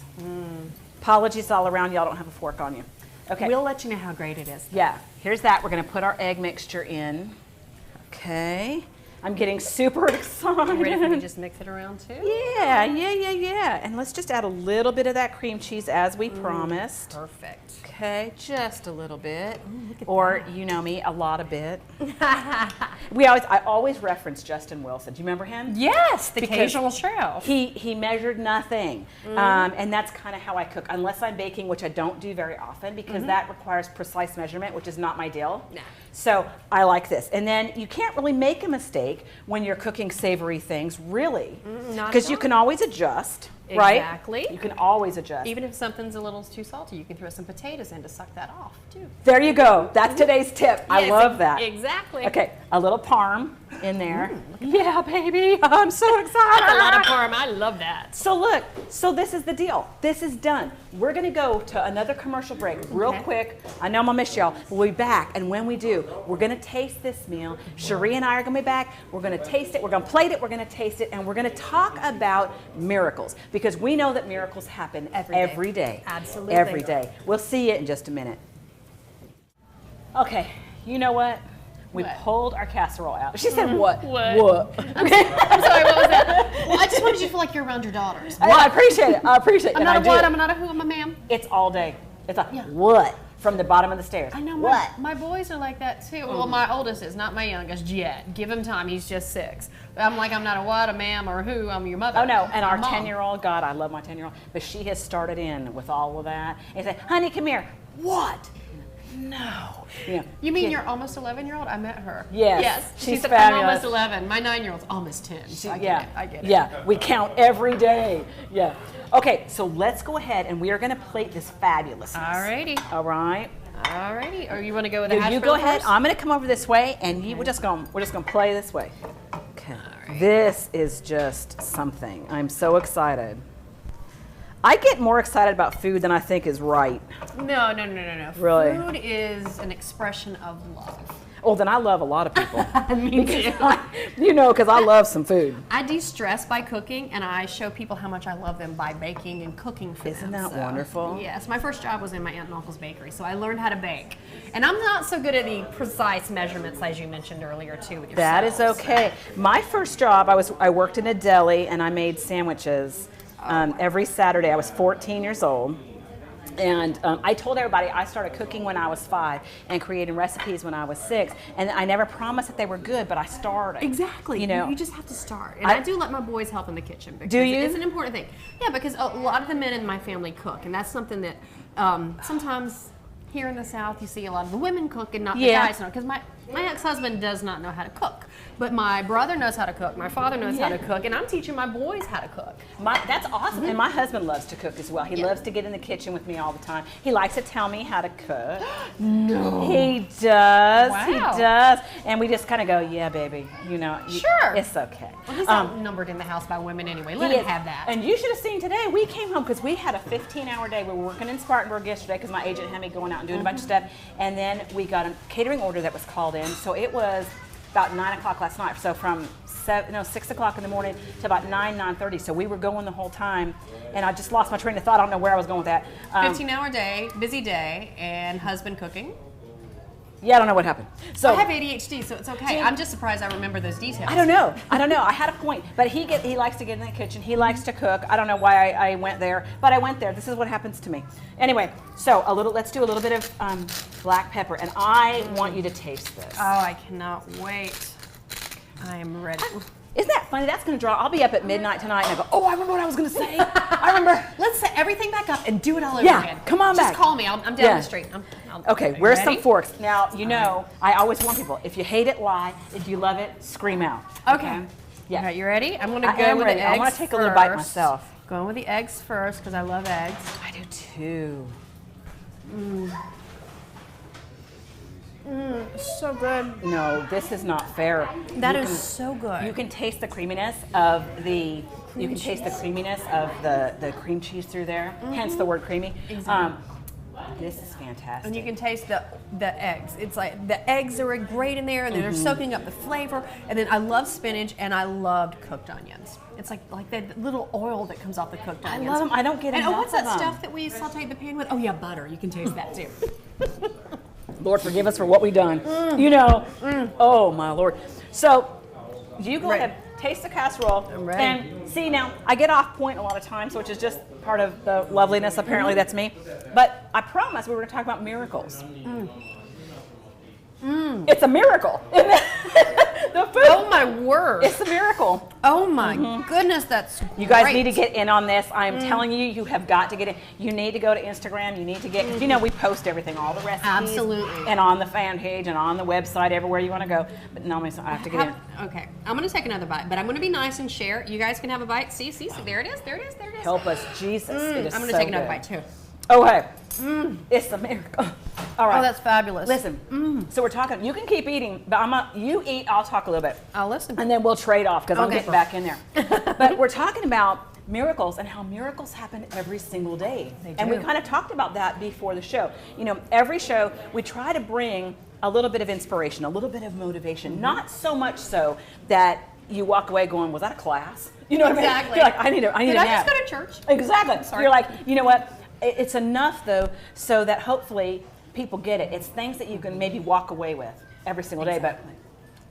Speaker 1: Apologies all around. Y'all don't have a fork on you. Okay.
Speaker 3: We'll let you know how great it is.
Speaker 1: Yeah, here's that. We're going to put our egg mixture in. Okay. I'm getting super excited.
Speaker 3: Ready for me to just mix it around too?
Speaker 1: Yeah. And let's just add a little bit of that cream cheese as we promised.
Speaker 3: Perfect.
Speaker 1: Okay, just a little bit.
Speaker 3: look at
Speaker 1: Or, you know me, a lot of bit. I always reference Justin Wilson. Do you remember him?
Speaker 3: Yes, the
Speaker 1: Because
Speaker 3: occasional chef.
Speaker 1: He measured nothing. And that's kind of how I cook, unless I'm baking, which I don't do very often because that requires precise measurement, which is not my deal.
Speaker 3: No.
Speaker 1: So I like this. And then you can't really make a mistake when you're cooking savory things, really.
Speaker 3: not
Speaker 1: Because
Speaker 3: at
Speaker 1: you
Speaker 3: all.
Speaker 1: can always adjust, right?
Speaker 3: Exactly.
Speaker 1: You can always adjust.
Speaker 3: Even if something's a little too salty, you can throw some potatoes in to suck that off too.
Speaker 1: There you go. That's today's tip. I
Speaker 3: Yes,
Speaker 1: love that.
Speaker 3: Exactly.
Speaker 1: Okay, a little parm in there. Yeah, baby. I'm so excited.
Speaker 3: That's a lot of parm. I love that.
Speaker 1: So look, so this is the deal. This is done. We're gonna go to another commercial break real
Speaker 3: Okay.
Speaker 1: quick. I know I'm gonna miss y'all. We'll be back, and when we do, we're gonna taste this meal. Cherie and I are gonna be back. We're gonna taste it, we're gonna plate it, we're gonna taste it, and we're gonna talk about miracles because we know that miracles happen every day.
Speaker 3: Absolutely.
Speaker 1: Every day. We'll see you in just a minute. Okay, you know what? We
Speaker 3: What?
Speaker 1: pulled our casserole out. She said what?
Speaker 3: What? I'm sorry, what was that? Well, I just wanted you to feel like you're around your daughters.
Speaker 1: Well, I appreciate it. I appreciate it.
Speaker 3: I'm
Speaker 1: and
Speaker 3: not
Speaker 1: I
Speaker 3: a
Speaker 1: do.
Speaker 3: what, I'm not a who, I'm a ma'am.
Speaker 1: It's all day. It's like,
Speaker 3: Yeah.
Speaker 1: what? From the bottom of the stairs.
Speaker 3: I know
Speaker 1: what?
Speaker 3: my boys are like that too. Well, my oldest is, not my youngest yet. Give him time. He's just 6. But I'm like, I'm not a what, a ma'am, or who. I'm your mother.
Speaker 1: Oh no, and our
Speaker 3: Mom.
Speaker 1: 10-year-old, God, I love my 10-year-old, but she has started in with all of that. And say, honey, come here. What? No.
Speaker 3: You mean
Speaker 1: kid-
Speaker 3: your almost 11-year-old? I met her.
Speaker 1: Yes,
Speaker 3: Yes.
Speaker 1: she's
Speaker 3: said,
Speaker 1: fabulous.
Speaker 3: I'm almost 11. My 9-year-old's almost 10. So I get it. I get it.
Speaker 1: Yeah, we count every day. Yeah. Okay, so let's go ahead and we are going to plate this fabulousness.
Speaker 3: Alrighty.
Speaker 1: All right.
Speaker 3: Alrighty. Or you want to go with the
Speaker 1: You,
Speaker 3: hash
Speaker 1: you
Speaker 3: brown
Speaker 1: go ahead.
Speaker 3: first?
Speaker 1: I'm going to come over this way, and we're just going to play this way. Okay.
Speaker 3: right.
Speaker 1: This is just something. I'm so excited. I get more excited about food than I think is right.
Speaker 3: No.
Speaker 1: Really?
Speaker 3: Food is an expression of love.
Speaker 1: Oh, then I love a lot of people.
Speaker 3: Me too.
Speaker 1: Because I love some food.
Speaker 3: I de-stress by cooking, and I show people how much I love them by baking and cooking for
Speaker 1: Isn't
Speaker 3: them.
Speaker 1: that wonderful?
Speaker 3: Yes, my first job was in my aunt and uncle's bakery, so I learned how to bake. And I'm not so good at the precise measurements, as you mentioned earlier, too, with your
Speaker 1: That is okay. My first job, I worked in a deli and I made sandwiches every Saturday. I was 14 years old. And I told everybody I started cooking when I was 5 and creating recipes when I was 6. And I never promised that they were good, but I started.
Speaker 3: Exactly.
Speaker 1: You know,
Speaker 3: you just have to start. And I do let my boys help in the kitchen. Because
Speaker 1: Do you?
Speaker 3: It's an important thing. Yeah, because a lot of the men in my family cook, and that's something that sometimes here in the South you see a lot of the women cook and not the
Speaker 1: Yeah.
Speaker 3: guys. Because my ex-husband does not know how to cook, but my brother knows how to cook. My father knows how to cook, and I'm teaching my boys how to cook.
Speaker 1: That's awesome. And my husband loves to cook as well. He loves to get in the kitchen with me all the time. He likes to tell me how to cook.
Speaker 3: No.
Speaker 1: He does.
Speaker 3: Wow.
Speaker 1: He does. And we just kind of go, yeah, baby.
Speaker 3: Sure.
Speaker 1: It's okay.
Speaker 3: Well, he's outnumbered in the house by women anyway. Let
Speaker 1: He
Speaker 3: him
Speaker 1: is.
Speaker 3: have that.
Speaker 1: And you should have seen today. We came home because we had a 15-hour day. We were working in Spartanburg yesterday because my agent had me going out and doing a bunch of stuff. And then we got a catering order that was called in. So it was about 9 o'clock last night. So from 6 o'clock in the morning to about 9:30. So we were going the whole time. And I just lost my train of thought. I don't know where I was going with that.
Speaker 3: 15-hour day, busy day, and husband cooking.
Speaker 1: Yeah, I don't know what happened. So
Speaker 3: I have ADHD, so it's okay. I'm just surprised I remember those details.
Speaker 1: I don't know. I had a point, but he likes to get in the kitchen. He likes to cook. I don't know why I went there, but I went there. This is what happens to me. Anyway, so let's do a little bit of black pepper, and I want you to taste this.
Speaker 3: Oh, I cannot wait. I am ready.
Speaker 1: Isn't that funny? That's going to draw. I'll be up at midnight tonight, and I go, oh, I remember what I was going to say. I remember.
Speaker 3: Let's set everything back up and do it all over
Speaker 1: Yeah,
Speaker 3: again.
Speaker 1: come on
Speaker 3: Just
Speaker 1: back.
Speaker 3: call me. I'm down
Speaker 1: Yeah.
Speaker 3: the street.
Speaker 1: Okay,
Speaker 3: you
Speaker 1: where's
Speaker 3: ready?
Speaker 1: some forks? Now, I always warn people, if you hate it, lie. If you love it, scream out.
Speaker 3: Okay.
Speaker 1: Yeah.
Speaker 3: All right, you ready? I'm going to
Speaker 1: I
Speaker 3: go
Speaker 1: am
Speaker 3: with
Speaker 1: ready.
Speaker 3: the
Speaker 1: I
Speaker 3: eggs
Speaker 1: wanna take a little bite
Speaker 3: first.
Speaker 1: myself.
Speaker 3: Going with the eggs first because I love eggs.
Speaker 1: I do too.
Speaker 3: So good.
Speaker 1: No, this is not fair.
Speaker 3: That
Speaker 1: You
Speaker 3: is
Speaker 1: can-
Speaker 3: so good.
Speaker 1: You can taste the creaminess of the. You can taste the creaminess of the cream cheese through there. Hence the word creamy.
Speaker 3: Exactly.
Speaker 1: This is fantastic.
Speaker 3: And you can taste the eggs. It's like the eggs are great in there, and they're soaking up the flavor. And then I love spinach, and I loved cooked onions. It's like the little oil that comes off the cooked
Speaker 1: I
Speaker 3: onions.
Speaker 1: love them. I don't get
Speaker 3: And
Speaker 1: enough
Speaker 3: what's that
Speaker 1: of them.
Speaker 3: stuff that we sauteed the pan with? Oh yeah, butter. You can taste that too.
Speaker 1: Lord, forgive us for what we've done. Oh my Lord. So you go
Speaker 3: Right.
Speaker 1: ahead, taste the casserole,
Speaker 3: I'm ready.
Speaker 1: and see now. I get off point a lot of times, which is just part of the loveliness. Apparently, that's me. But I promise we were going to talk about miracles. It's a miracle. The food.
Speaker 3: Oh my word.
Speaker 1: It's a miracle.
Speaker 3: Oh my goodness, that's
Speaker 1: You guys
Speaker 3: great.
Speaker 1: need to get in on this. I am telling you, you have got to get in. You need to go to Instagram. You need to get, because we post everything, all the recipes.
Speaker 3: Absolutely.
Speaker 1: And on the fan page and on the website, everywhere you want to go. But no, I have to get in.
Speaker 3: Okay, I'm gonna take another bite, but I'm gonna be nice and share. You guys can have a bite. See, there it is.
Speaker 1: Help us, Jesus. It is
Speaker 3: I'm gonna
Speaker 1: so
Speaker 3: take another
Speaker 1: good.
Speaker 3: bite too.
Speaker 1: Okay. It's a miracle. All right.
Speaker 3: Oh, that's fabulous.
Speaker 1: Listen, so we're talking, you can keep eating, but you eat, I'll talk a little bit.
Speaker 3: I'll listen.
Speaker 1: And then we'll trade off because I'm
Speaker 3: Okay.
Speaker 1: getting back in there. But we're talking about miracles and how miracles happen every single day.
Speaker 3: They
Speaker 1: And we
Speaker 3: do.
Speaker 1: kind of talked about that before the show. Every show we try to bring a little bit of inspiration, a little bit of motivation, not so much so that you walk away going, was that a class? You know what I mean?
Speaker 3: Exactly.
Speaker 1: You're like, I need
Speaker 3: Did
Speaker 1: a
Speaker 3: I
Speaker 1: nap.
Speaker 3: just go to church?
Speaker 1: Exactly.
Speaker 3: Sorry.
Speaker 1: You're like, you know what? It's enough though, so that hopefully people get it. It's things that you can maybe walk away with every single day. But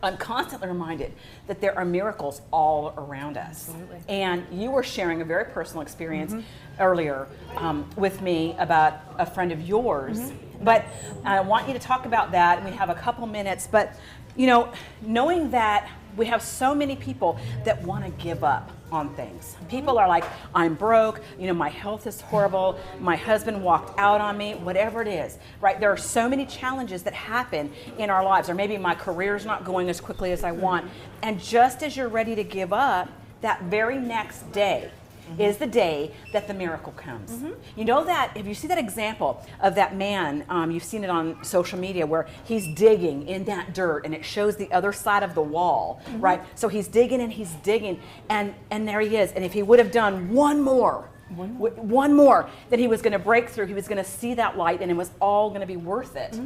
Speaker 1: I'm constantly reminded that there are miracles all around us.
Speaker 3: Absolutely.
Speaker 1: And you were sharing a very personal experience earlier with me about a friend of yours. But I want you to talk about that, and we have a couple minutes. But, you know, knowing that we have so many people that want to give up on things. People are like, I'm broke, you know, my health is horrible, my husband walked out on me, whatever it is, right? There are so many challenges that happen in our lives, or maybe my career's not going as quickly as I want. And just as you're ready to give up, that very next day is the day that the miracle comes. You know that, if you see that example of that man, you've seen it on social media where he's digging in that dirt and it shows the other side of the wall, right? So he's digging and he's digging and there he is. And if he would have done one more, then he was going to break through, he was going to see that light and it was all going to be worth it.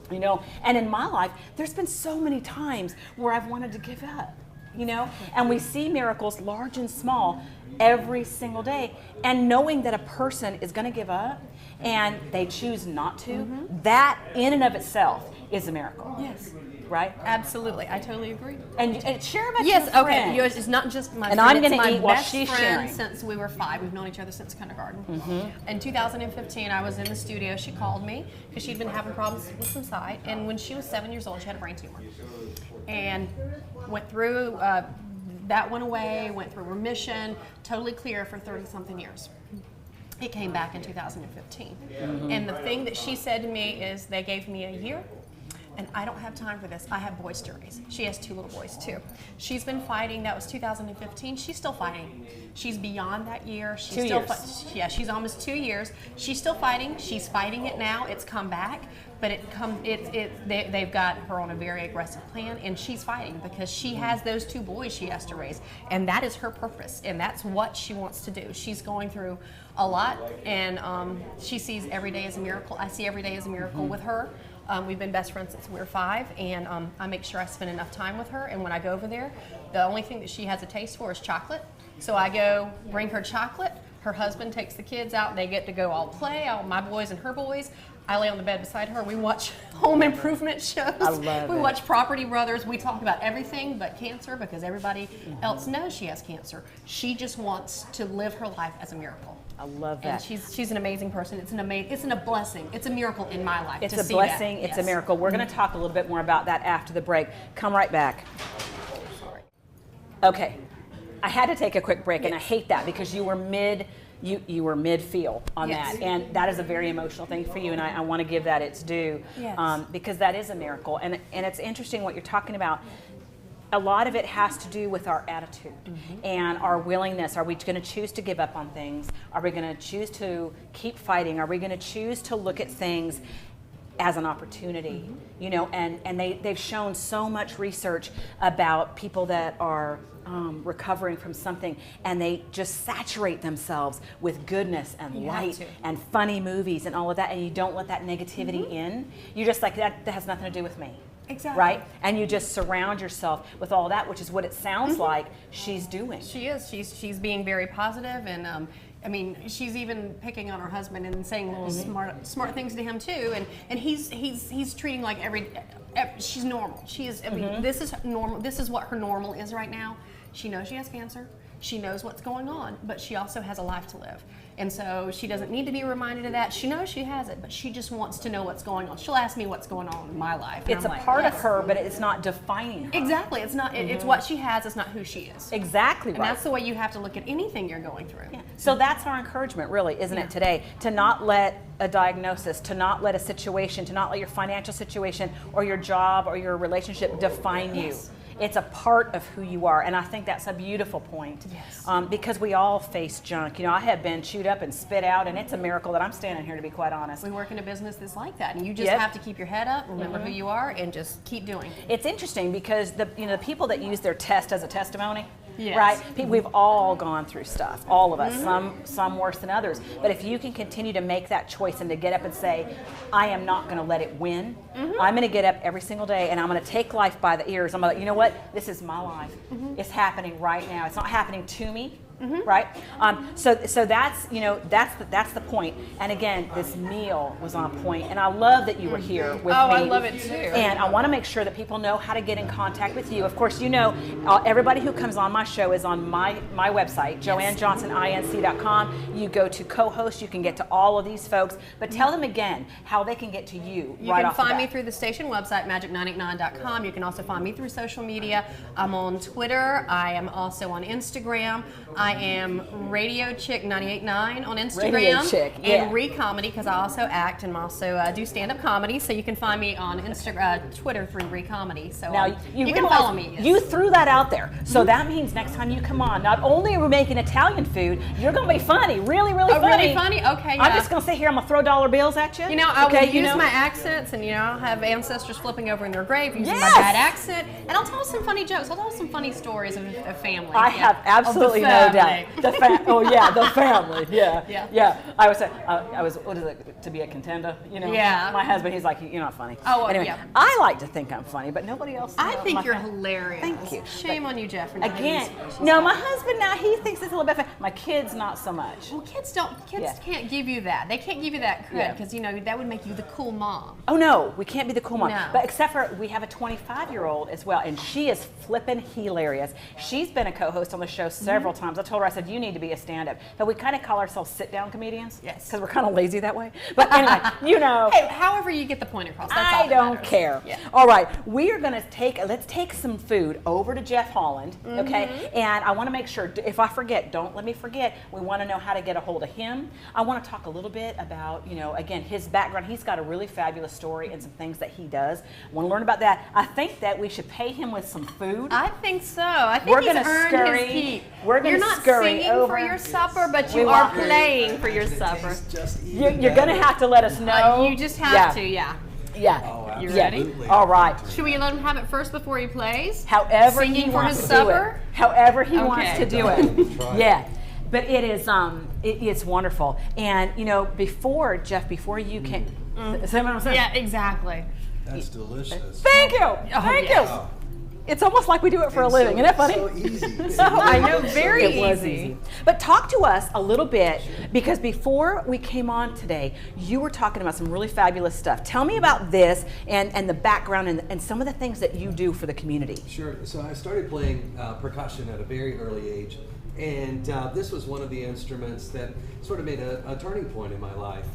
Speaker 1: You know, and in my life, there's been so many times where I've wanted to give up. You know, and we see miracles large and small every single day, and knowing that a person is going to give up and they choose not to, that in and of itself is a miracle.
Speaker 3: Yes.
Speaker 1: Right?
Speaker 3: Absolutely. I totally agree.
Speaker 1: And share about
Speaker 3: Yes,
Speaker 1: your
Speaker 3: okay.
Speaker 1: friend.
Speaker 3: Yours is not just my
Speaker 1: And
Speaker 3: friend,
Speaker 1: I'm
Speaker 3: it's
Speaker 1: gonna
Speaker 3: my
Speaker 1: eat while
Speaker 3: best
Speaker 1: she's
Speaker 3: friend
Speaker 1: sharing.
Speaker 3: since we were 5. We've known each other since kindergarten. In 2015, I was in the studio. She called me because she'd been having problems with some sight. And when she was 7 years old, she had a brain tumor. And went through, that went away, went through remission, totally clear for 30-something years. It came back in 2015. And the thing that she said to me is, they gave me a year, and I don't have time for this. I have boys to raise. She has 2 little boys too. She's been fighting. That was 2015. She's still fighting. She's beyond that year. She's
Speaker 1: 2
Speaker 3: still
Speaker 1: years.
Speaker 3: yeah, she's almost 2 years. She's still fighting. She's fighting it now. It's come back, but they've got her on a very aggressive plan, and she's fighting because she has those 2 boys she has to raise, and that is her purpose, and that's what she wants to do. She's going through a lot, and she sees every day as a miracle. I see every day as a miracle with her. We've been best friends since we were 5, and I make sure I spend enough time with her. And when I go over there, the only thing that she has a taste for is chocolate. So I go bring her chocolate. Her husband takes the kids out. They get to go all play, all my boys and her boys. I lay on the bed beside her. We watch home improvement shows.
Speaker 1: I love
Speaker 3: we
Speaker 1: it.
Speaker 3: watch Property Brothers. We talk about everything but cancer because everybody else knows she has cancer. She just wants to live her life as a miracle.
Speaker 1: I love
Speaker 3: And
Speaker 1: that.
Speaker 3: she's an amazing person. It's a blessing. It's a miracle in my life.
Speaker 1: It's
Speaker 3: to
Speaker 1: a
Speaker 3: see
Speaker 1: blessing.
Speaker 3: that.
Speaker 1: It's a
Speaker 3: Yes.
Speaker 1: miracle. We're going to talk a little bit more about that after the break. Come right back. Okay. I had to take a quick break, and I hate that because you were you were mid-feel on
Speaker 3: Yes.
Speaker 1: that, and that is a very emotional thing for you, and I want to give that its due,
Speaker 3: Yes.
Speaker 1: because that is a miracle, and it's interesting what you're talking about. A lot of it has to do with our attitude and our willingness. Are we going to choose to give up on things? Are we going to choose to keep fighting? Are we going to choose to look at things as an opportunity? You know, and they've shown so much research about people that are recovering from something, and they just saturate themselves with goodness and
Speaker 3: You have
Speaker 1: light
Speaker 3: to.
Speaker 1: and funny movies and all of that, and you don't let that negativity in. You're just like, that has nothing to do with me.
Speaker 3: Exactly.
Speaker 1: Right? And you just surround yourself with all that, which is what it sounds like she's doing.
Speaker 3: She is. She's being very positive, and I mean, she's even picking on her husband and saying little smart things to him too. And he's treating like every she's normal. She is. I mean, this is normal. This is what her normal is right now. She knows she has cancer. She knows what's going on, but she also has a life to live. And so she doesn't need to be reminded of that. She knows she has it, but she just wants to know what's going on. She'll ask me what's going on in my life. and
Speaker 1: It's
Speaker 3: I'm
Speaker 1: a
Speaker 3: like,
Speaker 1: part of
Speaker 3: yes.
Speaker 1: her, but it's not defining her.
Speaker 3: Exactly. It's not. It's what she has. It's not who she is.
Speaker 1: Exactly
Speaker 3: And
Speaker 1: right.
Speaker 3: that's the way you have to look at anything you're going through.
Speaker 1: Yeah. So that's our encouragement, really, isn't
Speaker 3: Yeah.
Speaker 1: it, today? To not let a diagnosis, to not let a situation, to not let your financial situation or your job or your relationship define you.
Speaker 3: Yes.
Speaker 1: It's a part of who you are, and I think that's a beautiful point.
Speaker 3: Yes.
Speaker 1: Because we all face junk. You know, I have been chewed up and spit out, and it's a miracle that I'm standing here, to be quite honest.
Speaker 3: We work in a business that's like that, and you just
Speaker 1: Yep.
Speaker 3: have to keep your head up, remember who you are, and just keep doing.
Speaker 1: It's interesting because the people that use their test as a testimony,
Speaker 3: Yes.
Speaker 1: right? We've all gone through stuff, all of us, some worse than others. But if you can continue to make that choice and to get up and say, I am not going to let it win. I'm going to get up every single day and I'm going to take life by the ears. I'm going to, you know what? This is my life. It's happening right now. It's not happening to me. right? So that's that's the point. And again, this meal was on point, and I love that you were here with me.
Speaker 3: Oh, I love it too.
Speaker 1: And I want to make sure that people know how to get in contact with you. Of course, everybody who comes on my show is on my website, JoanneJohnsonINC.com. You go to co-host, you can get to all of these folks, but tell them again how they can get to you.
Speaker 3: You can find me through the station website, magic989.com. You can also find me through social media. I'm on Twitter. I am also on Instagram. I am Radio Chick 98.9 on Instagram.
Speaker 1: Radio Chick, yeah.
Speaker 3: And Recomedy, because I also act and also do stand-up comedy. So you can find me on Twitter through Recomedy. So
Speaker 1: now
Speaker 3: you can follow me. Yes.
Speaker 1: You threw that out there. So that means next time you come on, not only are we making Italian food, you're going to be funny, really, really funny.
Speaker 3: Really funny? Okay, yeah.
Speaker 1: I'm just going to sit here, I'm going to throw dollar bills at you.
Speaker 3: I will use my accents, and I'll have ancestors flipping over in their grave using my bad accent, and I'll tell some funny jokes. I'll tell some funny stories of family.
Speaker 1: I have absolutely no doubt. The family. Yeah. I was what is it, to be a contender?
Speaker 3: Yeah.
Speaker 1: My husband, he's like, you're not funny.
Speaker 3: Oh,
Speaker 1: anyway,
Speaker 3: yeah.
Speaker 1: I like to think I'm funny, but nobody else.
Speaker 3: I think you're hilarious.
Speaker 1: Thank you.
Speaker 3: Shame on you, Jeff.
Speaker 1: Again, no, my husband now, he thinks it's a little bit funny. My kids, not so much.
Speaker 3: Well, kids can't give you that. They can't give you that credit because that would make you the cool mom.
Speaker 1: Oh no, we can't be the cool mom.
Speaker 3: No.
Speaker 1: But except for we have a 25-year-old as well, and she is flippin' hilarious. She's been a co-host on the show several times. I told her, I said, you need to be a stand-up. But we kind of call ourselves sit-down comedians.
Speaker 3: Yes.
Speaker 1: Because we're kind of lazy that way. But anyway,
Speaker 3: Hey, however you get the point across. That's
Speaker 1: I
Speaker 3: all that
Speaker 1: don't
Speaker 3: matters.
Speaker 1: care.
Speaker 3: Yeah.
Speaker 1: All right, we are going to let's take some food over to Jeff Holland, okay? And I want to make sure, if I forget, don't let me forget, we want to know how to get a hold of him. I want to talk a little bit about, again, his background. He's got a really fabulous story and some things that he does. I want to learn about that. I think that we should pay him with some food.
Speaker 3: I think so. I think he's earned his keep. You're not singing
Speaker 1: over
Speaker 3: for your supper, but you are playing for your supper.
Speaker 1: You're going to have to let us know.
Speaker 3: You just have to, yeah.
Speaker 1: Yeah.
Speaker 2: Oh,
Speaker 3: you ready?
Speaker 1: All right.
Speaker 3: Should we let him have it first before he plays?
Speaker 1: However
Speaker 3: Singing
Speaker 1: he
Speaker 3: for
Speaker 1: wants
Speaker 3: his
Speaker 1: to do
Speaker 3: supper?
Speaker 1: it. However he wants to do it.
Speaker 2: Yeah.
Speaker 1: But it is it's wonderful. And before you came, see what I'm saying?
Speaker 3: Yeah, exactly.
Speaker 2: That's delicious.
Speaker 1: Thank you. Thank you. It's almost like we do it for a living. Isn't that funny?
Speaker 2: So easy.
Speaker 3: I know, very
Speaker 1: It was
Speaker 3: easy.
Speaker 1: But talk to us a little bit, because before we came on today, you were talking about some really fabulous stuff. Tell me about this and the background and some of the things that you do for the community.
Speaker 2: Sure. So I started playing percussion at a very early age. And this was one of the instruments that sort of made a turning point in my life.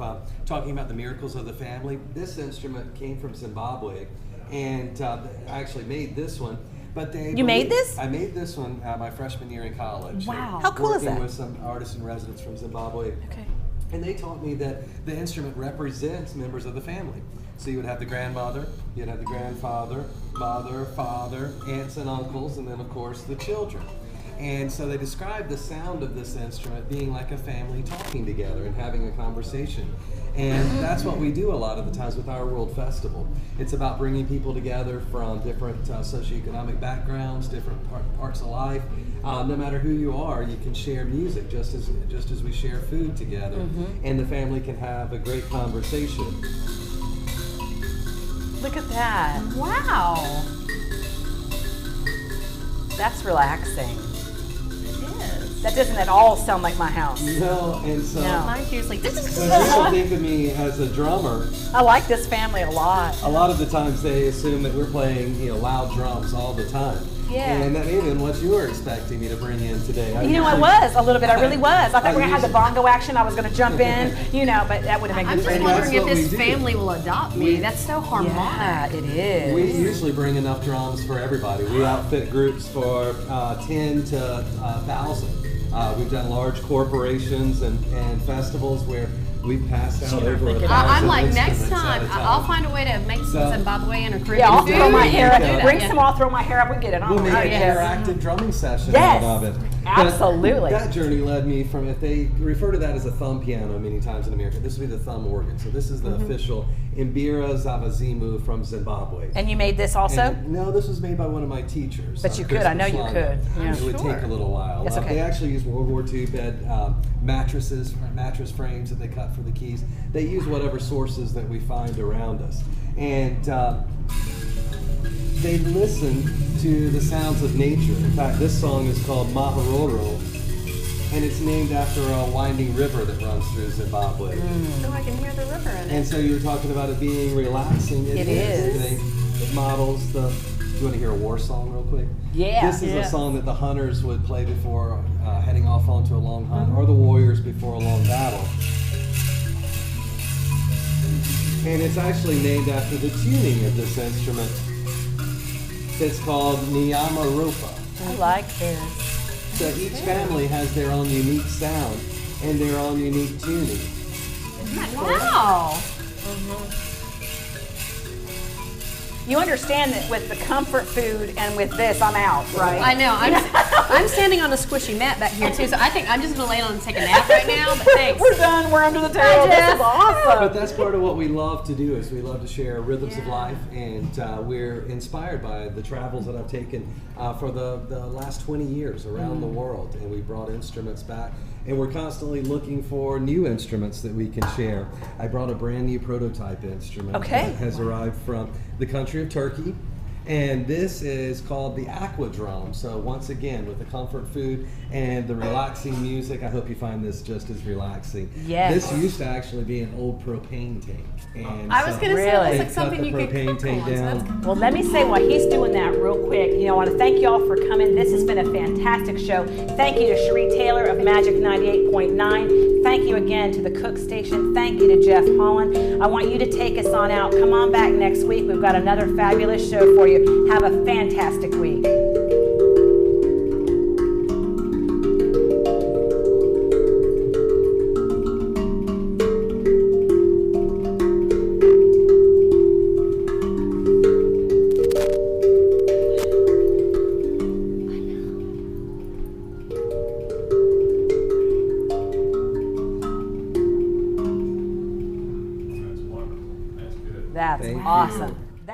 Speaker 2: Talking about the miracles of the family, this instrument came from Zimbabwe, and I actually made this one. But
Speaker 1: You made this?
Speaker 2: I made this one my freshman year in college.
Speaker 1: Wow. How cool is that?
Speaker 2: Working with some artists in residence from Zimbabwe.
Speaker 1: Okay.
Speaker 2: And they taught me that the instrument represents members of the family. So you would have the grandmother, you'd have the grandfather, mother, father, aunts and uncles, and then of course the children. And so they described the sound of this instrument being like a family talking together and having a conversation. And that's what we do a lot of the times with our World Festival. It's about bringing people together from different socioeconomic backgrounds, different parts of life. No matter who you are, you can share music just as we share food together. And the family can have a great conversation.
Speaker 1: Look at that.
Speaker 3: Wow.
Speaker 1: That's relaxing.
Speaker 3: It is.
Speaker 1: That doesn't at all sound like my house.
Speaker 2: No, and so
Speaker 3: Mine's usually this is
Speaker 2: when people think of me as a drummer,
Speaker 1: I like this family a lot.
Speaker 2: a lot of the times they assume that we're playing loud drums all the time.
Speaker 1: Yeah.
Speaker 2: And that may have been what you were expecting me to bring in today.
Speaker 1: I was a little bit. I really was. I thought we were going to have the bongo action. I was going to jump in, but that would have made
Speaker 3: I'm
Speaker 1: me
Speaker 3: just
Speaker 1: crazy.
Speaker 3: wondering if
Speaker 2: what
Speaker 3: this
Speaker 2: we do.
Speaker 3: family will adopt me. That's so harmonic.
Speaker 1: Yeah, it is.
Speaker 2: We usually bring enough drums for everybody. We outfit groups for 10 to 1,000. We've done large corporations and festivals where we've passed out over 1,000
Speaker 3: I'm like, next
Speaker 2: instruments
Speaker 3: time,
Speaker 2: at a
Speaker 3: I'll find a way to make some
Speaker 2: So-
Speaker 3: Zimbabwean or Caribbean
Speaker 1: Yeah, I'll
Speaker 3: food.
Speaker 1: throw my hair
Speaker 3: and do
Speaker 1: up.
Speaker 3: that,
Speaker 1: Bring
Speaker 3: yeah.
Speaker 1: some, I'll throw my hair up. We get it on.
Speaker 2: We'll make an
Speaker 1: Yes.
Speaker 2: interactive drumming session
Speaker 1: Yes.
Speaker 2: out of it.
Speaker 1: Absolutely.
Speaker 2: But that journey led me from, if they refer to that as a thumb piano many times in America, this would be the thumb organ. So this is the official Imbira Zavazimu from Zimbabwe.
Speaker 1: And you made this also?
Speaker 2: And, no, this was made by one of my teachers.
Speaker 1: But you could. I know you
Speaker 2: Christopher
Speaker 1: could.
Speaker 2: Schlanda.
Speaker 1: Yeah.
Speaker 2: It would
Speaker 3: Sure.
Speaker 2: take a little while.
Speaker 1: That's okay.
Speaker 2: They actually used World War II bed mattress frames that they cut for the keys. They use whatever sources that we find around us. And they listen to the sounds of nature. In fact, this song is called Maharoro. and it's named after a winding river that runs through Zimbabwe.
Speaker 3: So I can hear the river in it.
Speaker 2: And so you were talking about it being relaxing.
Speaker 1: It is.
Speaker 2: It models the. Do you want to hear a war song real quick?
Speaker 1: Yeah.
Speaker 2: This is a song that the hunters would play before heading off onto a long hunt, or the warriors before a long battle. And it's actually named after the tuning of this instrument. It's called Nyamaropa.
Speaker 1: I like this.
Speaker 2: So each family has their own unique sound and their own unique tuning.
Speaker 3: Wow.
Speaker 1: You understand that with the comfort food and with this, I'm out, right?
Speaker 3: I know. I'm standing on a squishy mat back here too, so I think I'm just gonna lay down and take a nap right now. But thanks.
Speaker 1: We're done. We're under the table. This is awesome.
Speaker 2: But that's part of what we love to do is we love to share rhythms of life, and we're inspired by the travels that I've taken for the last 20 years around the world, and we brought instruments back, and we're constantly looking for new instruments that we can share. I brought a brand new prototype instrument that has arrived from the country of Turkey. And this is called the Aqua Drum. So once again, with the comfort food and the relaxing music, I hope you find this just as relaxing.
Speaker 1: Yes.
Speaker 2: This used to actually be an old propane tank. And
Speaker 3: I was
Speaker 2: so
Speaker 3: gonna say
Speaker 1: Really?
Speaker 3: it looks like something
Speaker 2: they
Speaker 3: you
Speaker 2: cut
Speaker 3: could
Speaker 2: the
Speaker 3: cook
Speaker 2: propane tank
Speaker 3: on. So that's
Speaker 2: down.
Speaker 1: Well, let me say while he's doing that real quick, I want to thank you all for coming. This has been a fantastic show. Thank you to Cherie Taylor of Magic 98.9. Thank you again to the Cook Station. Thank you to Jeff Holland. I want you to take us on out. Come on back next week. We've got another fabulous show for you. Have a fantastic week.
Speaker 4: That's wonderful. That's good.
Speaker 1: That's
Speaker 2: Thank you.
Speaker 1: awesome.